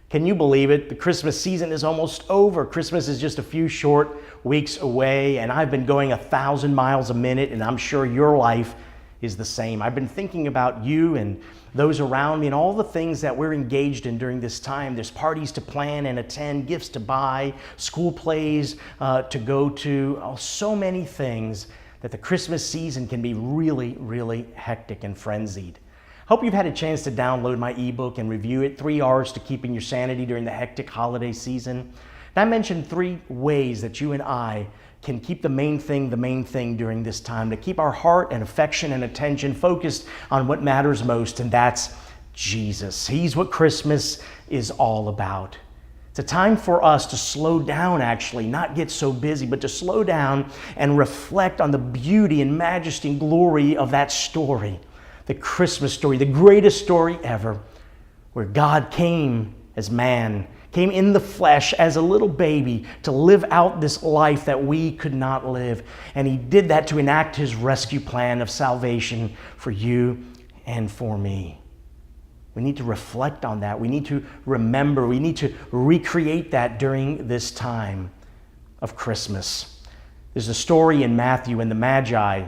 Can you believe it? The Christmas season is almost over. Christmas is just a few short weeks away, and I've been going 1,000 miles a minute, and I'm sure your life is the same. I've been thinking about you and those around me and all the things that we're engaged in during this time. There's parties to plan and attend, gifts to buy, school plays to go to, so many things that the Christmas season can be really, really hectic and frenzied. Hope you've had a chance to download my ebook and review it, 3 R's to Keeping Your Sanity During the Hectic Holiday Season. And I mentioned 3 ways that you and I can keep the main thing during this time, to keep our heart and affection and attention focused on what matters most, and that's Jesus. He's what Christmas is all about. It's a time for us to slow down, actually, not get so busy, but to slow down and reflect on the beauty and majesty and glory of that story. The Christmas story, the greatest story ever, where God came as man, came in the flesh as a little baby to live out this life that we could not live. And he did that to enact his rescue plan of salvation for you and for me. We need to reflect on that. We need to remember. We need to recreate that during this time of Christmas. There's a story in Matthew when the Magi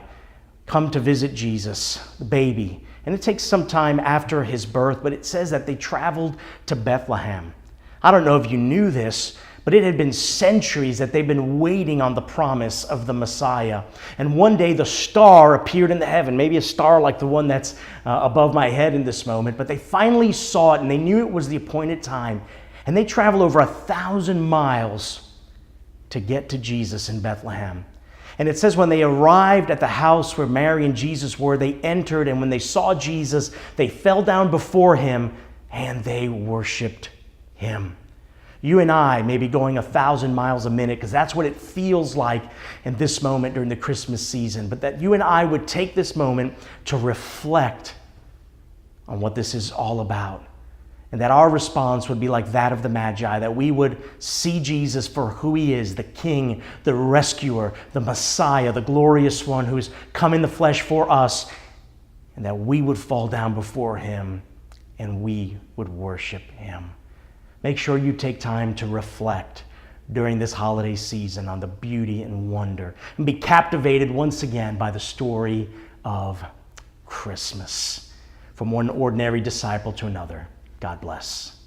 come to visit Jesus, the baby. And it takes some time after his birth, but it says that they traveled to Bethlehem. I don't know if you knew this, but it had been centuries that they've been waiting on the promise of the Messiah. And one day the star appeared in the heaven, maybe a star like the one that's above my head in this moment, but they finally saw it and they knew it was the appointed time. And they traveled over 1,000 miles to get to Jesus in Bethlehem. And it says when they arrived at the house where Mary and Jesus were, they entered, and when they saw Jesus, they fell down before him and they worshiped him. You and I may be going 1,000 miles a minute because that's what it feels like in this moment during the Christmas season. But that you and I would take this moment to reflect on what this is all about. And that our response would be like that of the Magi, that we would see Jesus for who he is, the King, the Rescuer, the Messiah, the glorious one who has come in the flesh for us, and that we would fall down before him and we would worship him. Make sure you take time to reflect during this holiday season on the beauty and wonder, and be captivated once again by the story of Christmas. From one ordinary disciple to another, God bless.